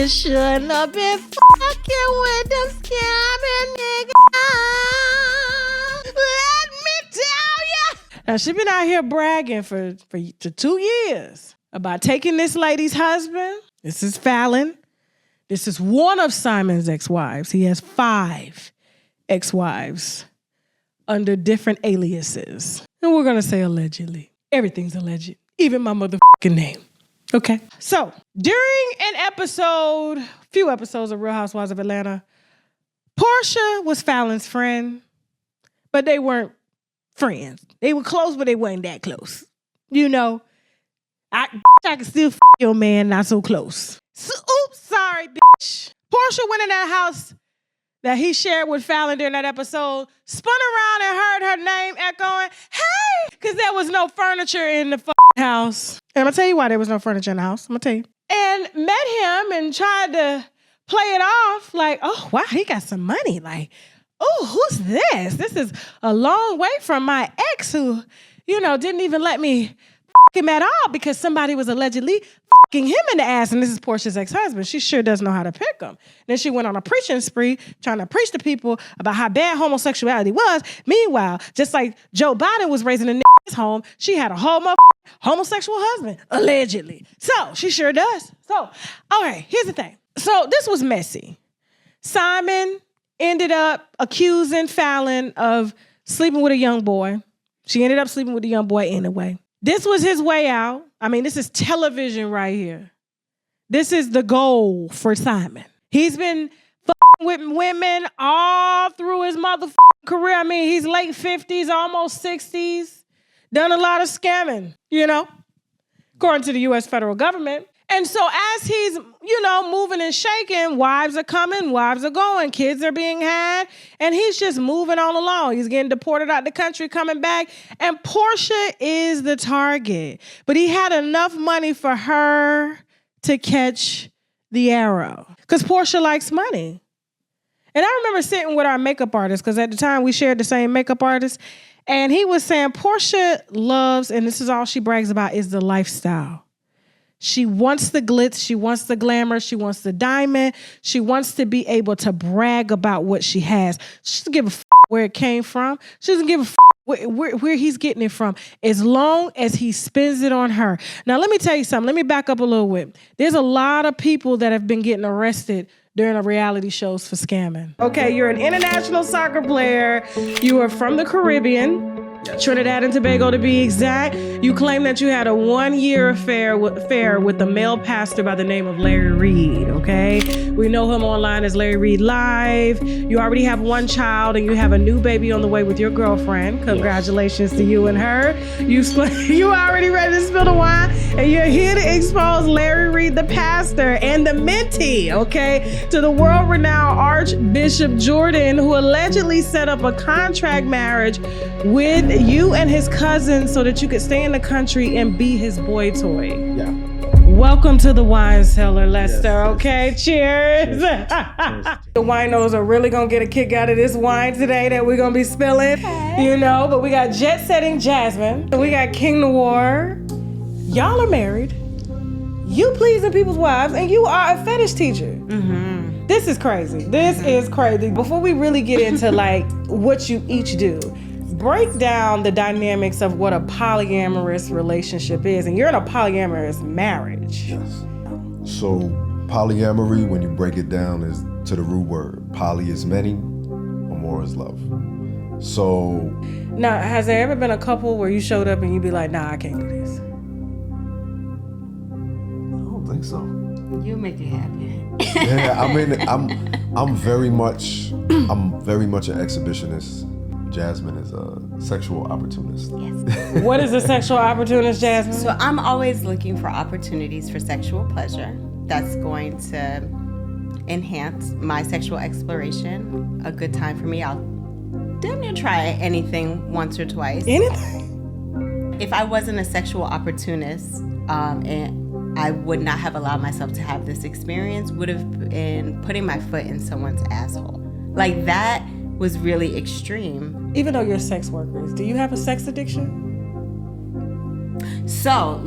You shouldn't have been fucking with them scamming niggas. Let me tell ya. Now, she been out here bragging for 2 years about taking this lady's husband. This is Fallon. This is one of Simon's ex-wives. He has 5 ex-wives under different aliases. And we're going to say allegedly. Everything's alleged. Even my motherfucking name. Okay. So, during an episode, few episodes of Real Housewives of Atlanta, Porsha was Fallon's friend, but they weren't friends. They were close, but they weren't that close. You know, I can still your man, not so close. So, oops, sorry, bitch. Porsha went in that house that he shared with Fallon during that episode, spun around and heard her name echoing, hey, because there was no furniture in the house. And I'm going to tell you why there was no furniture in the house. I'm going to tell you. And met him and tried to play it off like, oh, wow, he got some money. Like, oh, who's this? This is a long way from my ex who, you know, didn't even let me him at all because somebody was allegedly fucking him in the ass, and this is Porsha's ex-husband. She sure does know how to pick him. Then she went on a preaching spree trying to preach to people about how bad homosexuality was. Meanwhile, just like Joe Biden was raising a in his home, she had a homosexual husband, allegedly. So she sure does. So, okay, here's the thing. So this was messy. Simon ended up accusing Fallon of sleeping with a young boy. She ended up sleeping with the young boy anyway. This was his way out. I mean, this is television right here. This is the goal for Simon. He's been fucking with women all through his motherfucking career. I mean, he's late 50s, almost 60s. Done a lot of scamming, you know, according to the U.S. federal government. And so as he's, you know, moving and shaking, wives are coming, wives are going, kids are being had, and he's just moving on along. He's getting deported out the country, coming back, and Porsha is the target. But he had enough money for her to catch the arrow. Because Porsha likes money. And I remember sitting with our makeup artist, because at the time we shared the same makeup artist, and he was saying Porsha loves, and this is all she brags about, is the lifestyle. She wants the glitz, she wants the glamour, she wants the diamond, she wants to be able to brag about what she has. She doesn't give a where it came from. She doesn't give a where he's getting it from, as long as he spends it on her. Now, let me tell you something. Let me back up a little bit. There's a lot of people that have been getting arrested during the reality shows for scamming. Okay, you're an international soccer player. You are from the Caribbean. Trinidad and Tobago to be exact. You claim that you had a 1-year affair with a male pastor by the name of Larry Reed, okay? We know him online as Larry Reed Live. You already have 1 child and you have a new baby on the way with your girlfriend. Congratulations to you and her. You already ready to spill the wine, and you're here to expose Larry Reed, the pastor, and the mentee, okay, to the world-renowned Archbishop Jordan, who allegedly set up a contract marriage with you and his cousin so that you could stay in the country and be his boy toy. Yeah. Welcome to the wine cellar, Lester. Yes, okay, cheers. Cheers. The winos are really gonna get a kick out of this wine today that we're gonna be spilling. Okay. You know, but we got Jet Setting Jasmine. We got King Noir. Y'all are married. You pleasing people's wives, and you are a fetish teacher. Mm-hmm. This is crazy. This is crazy. Before we really get into like what you each do, break down the dynamics of what a polyamorous relationship is. And you're in a polyamorous marriage. Yes. So polyamory, when you break it down, is to the root word. Poly is many, amor is love. So now, has there ever been a couple where you showed up and you be like, nah, I can't do this? I don't think so. You make it happen. Yeah, I mean, I'm very much an exhibitionist. Jasmine is a sexual opportunist. Yes. What is a sexual opportunist, Jasmine? So I'm always looking for opportunities for sexual pleasure that's going to enhance my sexual exploration. A good time for me. I'll damn near try anything once or twice. Anything? If I wasn't a sexual opportunist, and I would not have allowed myself to have this experience, would have been putting my foot in someone's asshole. Like that was really extreme. Even though you're sex workers, do you have a sex addiction? So,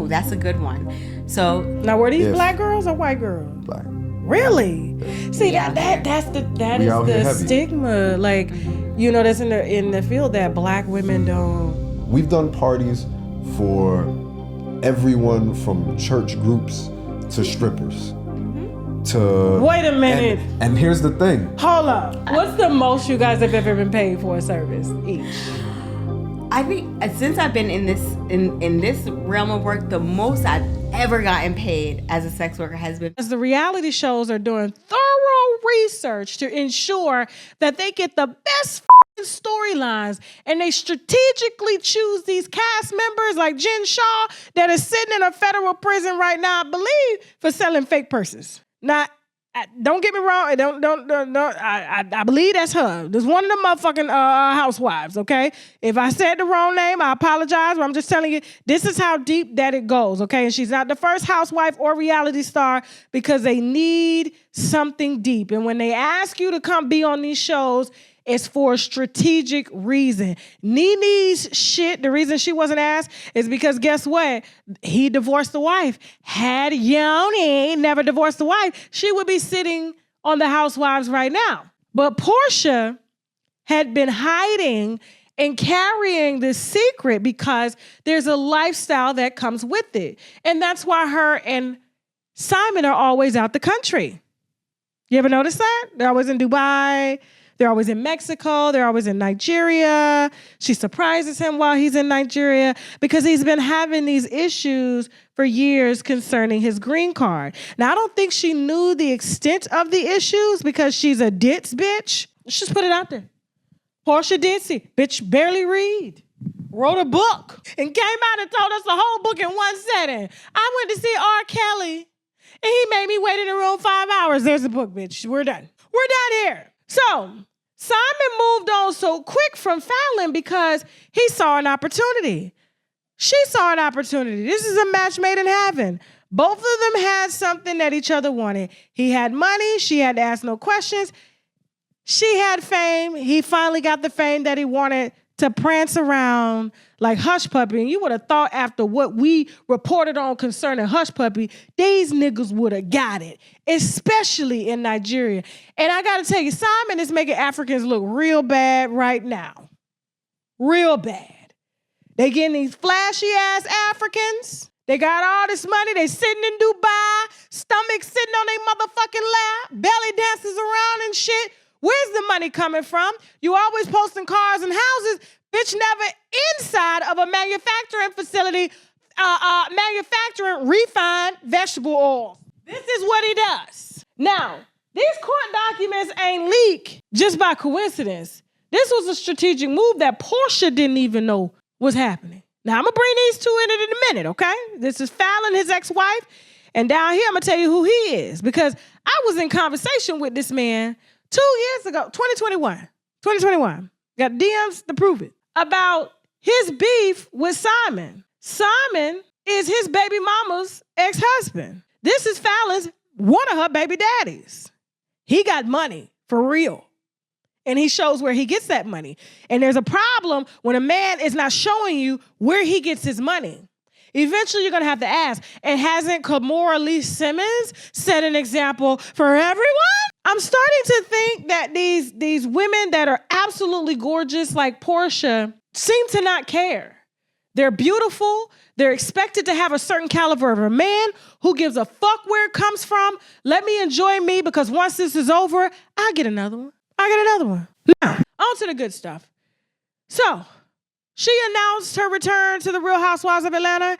that's a good one. So Now, were these If- black girls or white girls? Black. Really? See, Yeah. that's the We out here the heavy. stigma. Like, you know, that's in the field that black women don't. We've done parties for everyone from church groups to strippers. To Wait a minute. And here's the thing. Hold up. What's the most you guys have ever been paid for a service each? I think since I've been in this realm of work, the most I've ever gotten paid as a sex worker has been. As the reality shows are doing thorough research to ensure that they get the best storylines, and they strategically choose these cast members like Jen Shaw that is sitting in a federal prison right now, I believe, for selling fake purses. Now, don't get me wrong. I believe that's her. There's one of the motherfucking housewives, okay? If I said the wrong name, I apologize, but I'm just telling you, this is how deep that it goes, okay? And she's not the first housewife or reality star because they need something deep. And when they ask you to come be on these shows, it's for a strategic reason. Nene's shit, the reason she wasn't asked is because guess what? He divorced the wife. Had Yoni never divorced the wife, she would be sitting on the Housewives right now. But Porsha had been hiding and carrying this secret because there's a lifestyle that comes with it. And that's why her and Simon are always out the country. You ever notice that? They're always in Dubai. They're always in Mexico. They're always in Nigeria. She surprises him while he's in Nigeria because he's been having these issues for years concerning his green card. Now, I don't think she knew the extent of the issues because she's a ditz bitch. Let's just put it out there. Porsha Ditzy, bitch barely read. Wrote a book and came out and told us the whole book in one setting. I went to see R. Kelly and he made me wait in the room 5 hours. There's the book, bitch. We're done. We're done here. So Simon moved on so quick from Fallon because he saw an opportunity. She saw an opportunity. This is a match made in heaven. Both of them had something that each other wanted. He had money. She had to ask no questions. She had fame. He finally got the fame that he wanted to prance around like Hush Puppy. And you would have thought after what we reported on concerning Hush Puppy, these niggas would have got it, especially in Nigeria. And I got to tell you, Simon is making Africans look real bad right now. Real bad. They getting these flashy-ass Africans. They got all this money. They sitting in Dubai, stomach sitting on their motherfucking lap, belly dances around and shit. Where's the money coming from? You always posting cars and houses, bitch, never inside of a manufacturing facility manufacturing refined vegetable oil. This is what he does. Now, these court documents ain't leaked just by coincidence. This was a strategic move that Porsha didn't even know was happening. Now, I'm going to bring these two in it in a minute, okay? This is Fallon, his ex-wife, and down here, I'm going to tell you who he is because I was in conversation with this man 2 years ago, 2021, got DMs to prove it, about his beef with Simon. Simon is his baby mama's ex-husband. This is Fallon's, one of her baby daddies. He got money, for real. And he shows where he gets that money. And there's a problem when a man is not showing you where he gets his money. Eventually, you're going to have to ask, and hasn't Kimora Lee Simmons set an example for everyone? I'm starting to think that these women that are absolutely gorgeous like Porsha seem to not care. They're beautiful. They're expected to have a certain caliber of a man who gives a fuck where it comes from. Let me enjoy me because once this is over, I'll get another one. Now, on to the good stuff. So, she announced her return to the Real Housewives of Atlanta.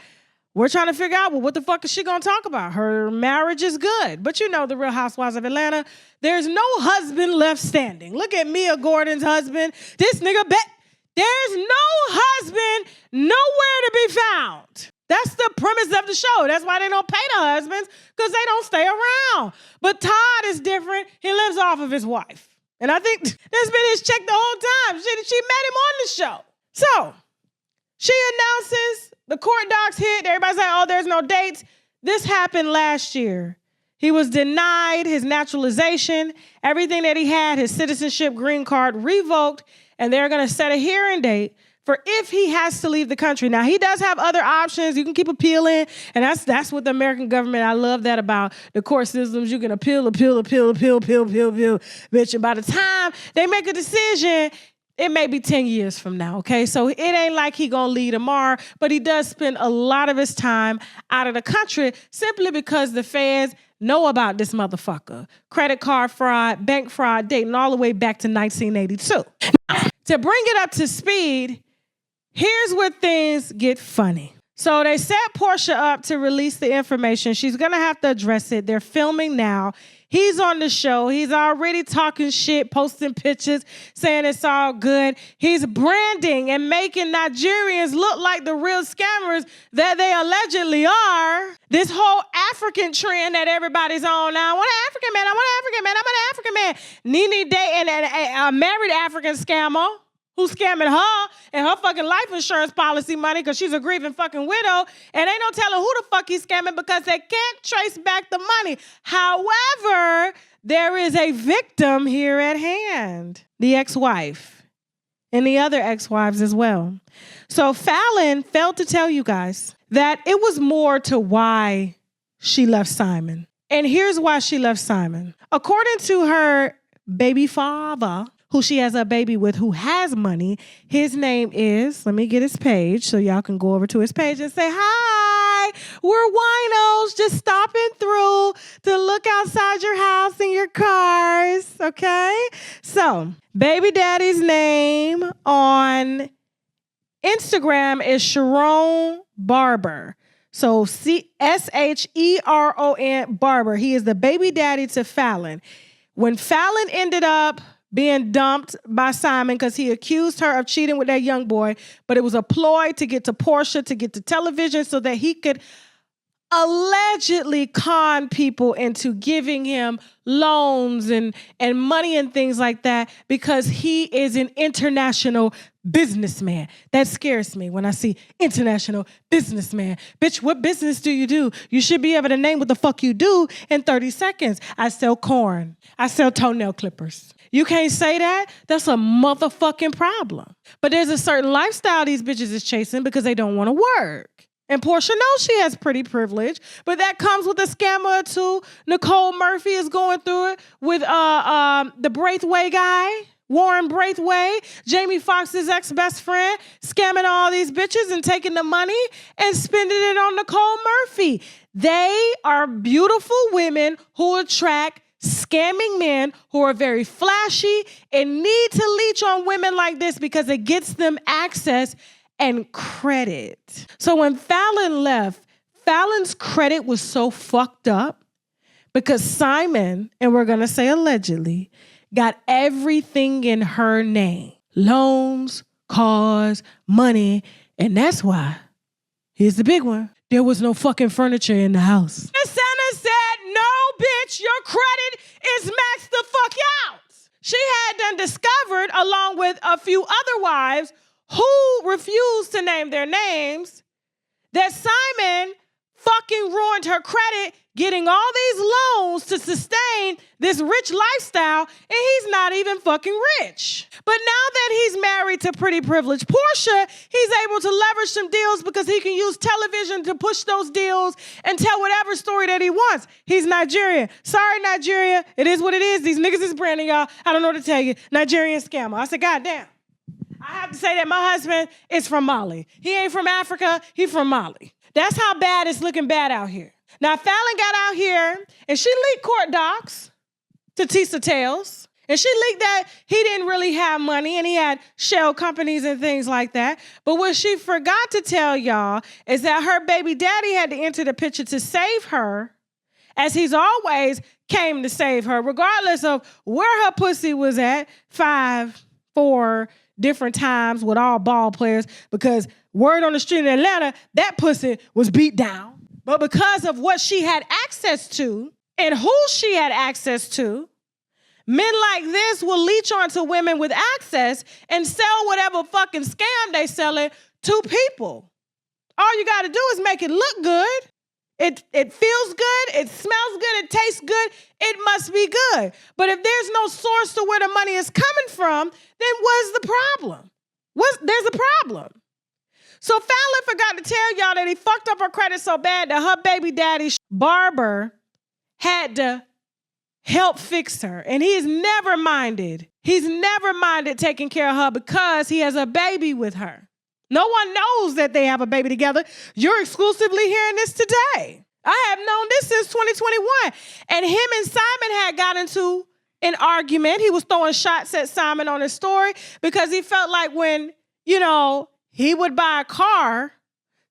We're trying to figure out, well, what the fuck is she going to talk about? Her marriage is good. But you know the Real Housewives of Atlanta, there's no husband left standing. Look at Mia Gordon's husband. This nigga bet there's no husband nowhere to be found. That's the premise of the show. That's why they don't pay the husbands, because they don't stay around. But Todd is different. He lives off of his wife. And I think that's been his check the whole time. She met him on the show. So, she announces, the court docs hit, everybody's like, oh, there's no dates. This happened last year. He was denied his naturalization, everything that he had, his citizenship, green card, revoked, and they're going to set a hearing date for if he has to leave the country. Now, he does have other options. You can keep appealing, and that's what the American government, I love that about the court systems. You can appeal, bitch. And by the time they make a decision, it may be 10 years from now, okay? So it ain't like he gonna leave tomorrow, but he does spend a lot of his time out of the country simply because the feds know about this motherfucker. Credit card fraud, bank fraud, dating all the way back to 1982. Now, to bring it up to speed, here's where things get funny. So they set Porsha up to release the information. She's gonna have to address it. They're filming now. He's on the show. He's already talking shit, posting pictures, saying it's all good. He's branding and making Nigerians look like the real scammers that they allegedly are. This whole African trend that everybody's on now. I want an African man. I want an African man. I want an African man. Nene dating a married African scammer who's scamming her and her fucking life insurance policy money because she's a grieving fucking widow, and ain't no telling who the fuck he's scamming because they can't trace back the money. However, there is a victim here at hand, the ex-wife and the other ex-wives as well. So Fallon failed to tell you guys that it was more to why she left Simon. And here's why she left Simon. According to her baby father, who she has a baby with, who has money. His name is, let me get his page so y'all can go over to his page and say, hi, we're winos, just stopping through to look outside your house and your cars, okay? So, baby daddy's name on Instagram is Sharon Barber. So, Sheron Barber. He is the baby daddy to Fallon. When Fallon ended up being dumped by Simon because he accused her of cheating with that young boy, but it was a ploy to get to Porsha, to get to television so that he could allegedly con people into giving him loans and money and things like that because he is an international businessman. That scares me when I see international businessman. Bitch, what business do you do? You should be able to name what the fuck you do in 30 seconds. I sell corn. I sell toenail clippers. You can't say that? That's a motherfucking problem. But there's a certain lifestyle these bitches is chasing because they don't want to work. And Porsha knows she has pretty privilege, but that comes with a scammer or two. Nicole Murphy is going through it with the Braithwaite guy, Warren Braithwaite, Jamie Foxx's ex-best friend, scamming all these bitches and taking the money and spending it on Nicole Murphy. They are beautiful women who attract scamming men who are very flashy and need to leech on women like this because it gets them access and credit. So when Fallon left, Fallon's credit was so fucked up because Simon, and we're going to say allegedly, got everything in her name. Loans, cars, money, and that's why, here's the big one, there was no fucking furniture in the house. The Santa said, no, bitch, your credit is maxed the fuck out. She had done discovered, along with a few other wives who refused to name their names, that Simon fucking ruined her credit getting all these loans to sustain this rich lifestyle, and he's not even fucking rich. But now that he's married to pretty privileged Porsha, he's able to leverage some deals because he can use television to push those deals and tell whatever story that he wants. He's Nigerian. Sorry, Nigeria. It is what it is. These niggas is branding, y'all. I don't know what to tell you. Nigerian scammer. I said, God damn. I have to say that my husband is from Mali. He ain't from Africa. He from Mali. That's how bad it's looking bad out here. Now, Fallon got out here, and she leaked court docs to Tisa Tales. And she leaked that he didn't really have money, and he had shell companies and things like that. But what she forgot to tell y'all is that her baby daddy had to enter the picture to save her, as he's always came to save her, regardless of where her pussy was at, 5, 4 different times with all ball players, because word on the street in Atlanta, that pussy was beat down. But because of what she had access to and who she had access to, men like this will leech onto women with access and sell whatever fucking scam they selling to people. All you got to do is make it look good. It feels good. It smells good. It tastes good. It must be good. But if there's no source to where the money is coming from, then what's the problem? There's a problem. So Fallon forgot to tell y'all that he fucked up her credit so bad that her baby daddy, barber, had to help fix her. And he's never minded taking care of her because he has a baby with her. No one knows that they have a baby together. You're exclusively hearing this today. I have known this since 2021. And him and Simon had got into an argument. He was throwing shots at Simon on his story because he felt like when, he would buy a car,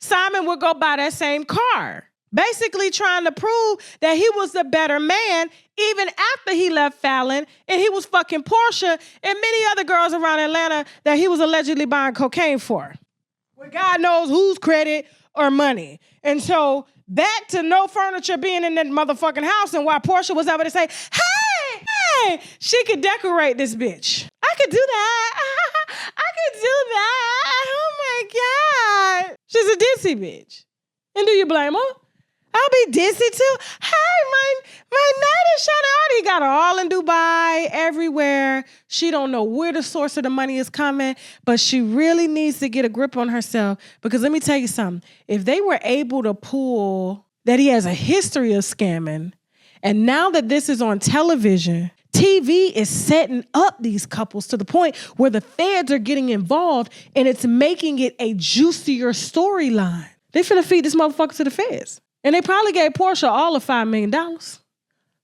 Simon would go buy that same car. Basically trying to prove that he was the better man even after he left Fallon and he was fucking Porsha and many other girls around Atlanta that he was allegedly buying cocaine for. With God knows whose credit or money. And so back to no furniture being in that motherfucking house and why Porsha was able to say, hey, she could decorate this bitch. I could do that. I could do that. Oh my God. She's a ditzy bitch. And do you blame her? I'll be dizzy too. Hey, my night is shut out. He got her all in Dubai, everywhere. She don't know where the source of the money is coming, but she really needs to get a grip on herself because let me tell you something. If they were able to pull that he has a history of scamming, and now that this is on television, TV is setting up these couples to the point where the feds are getting involved and it's making it a juicier storyline. They finna feed this motherfucker to the feds. And they probably gave Porsha all of $5 million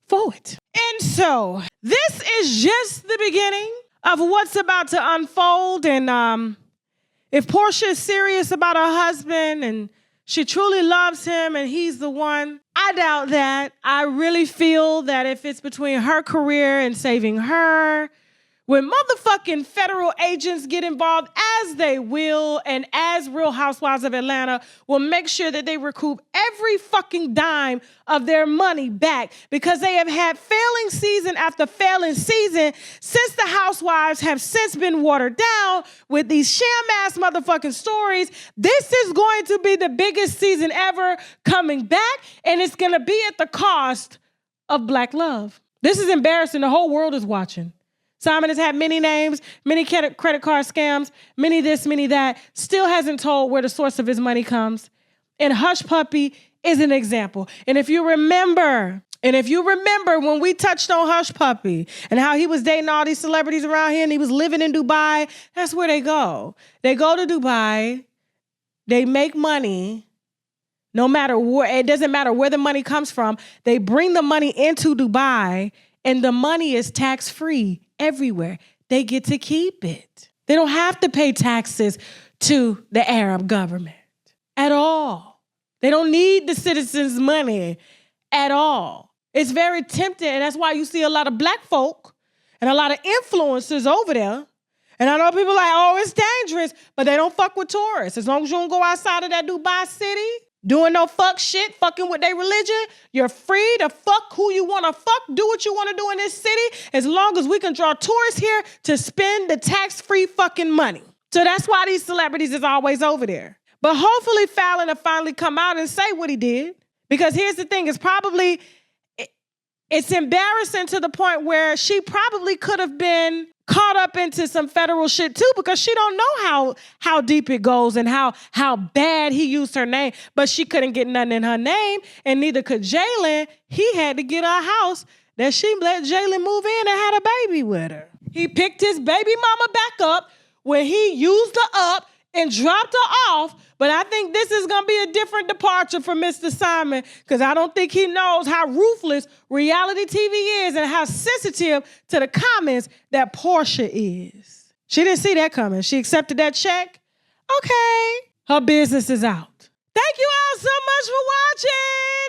for it. And so this is just the beginning of what's about to unfold. And if Porsha is serious about her husband and she truly loves him and he's the one, I doubt that. I really feel that if it's between her career and saving her, when motherfucking federal agents get involved, as they will, and as Real Housewives of Atlanta will make sure that they recoup every fucking dime of their money back because they have had failing season after failing season since the housewives have since been watered down with these sham-ass motherfucking stories. This is going to be the biggest season ever coming back, and it's going to be at the cost of Black love. This is embarrassing. The whole world is watching. Simon has had many names, many credit card scams, many this, many that, still hasn't told where the source of his money comes. And Hush Puppy is an example. And if you remember when we touched on Hush Puppy and how he was dating all these celebrities around here and he was living in Dubai, that's where they go. They go to Dubai, they make money, no matter where, it doesn't matter where the money comes from. They bring the money into Dubai and the money is tax-free. Everywhere. They get to keep it. They don't have to pay taxes to the Arab government at all. They don't need the citizens' money at all. It's very tempting, and that's why you see a lot of Black folk and a lot of influencers over there. And I know people like, oh, it's dangerous, but they don't fuck with tourists. As long as you don't go outside of that Dubai city, doing no fuck shit, fucking with their religion, you're free to fuck who you want to fuck, do what you want to do in this city, as long as we can draw tourists here to spend the tax-free fucking money. So that's why these celebrities is always over there. But hopefully Fallon will finally come out and say what he did. Because here's the thing, it's embarrassing to the point where she probably could have been caught up into some federal shit too because she don't know how deep it goes and how bad he used her name. But she couldn't get nothing in her name, and neither could Jalen. He had to get a house that she let Jalen move in and had a baby with her. He picked his baby mama back up when he used her up and dropped her off. But I think this is going to be a different departure for Mr. Simon because I don't think he knows how ruthless reality TV is and how sensitive to the comments that Porsha is. She didn't see that coming. She accepted that check. Okay. Her business is out. Thank you all so much for watching.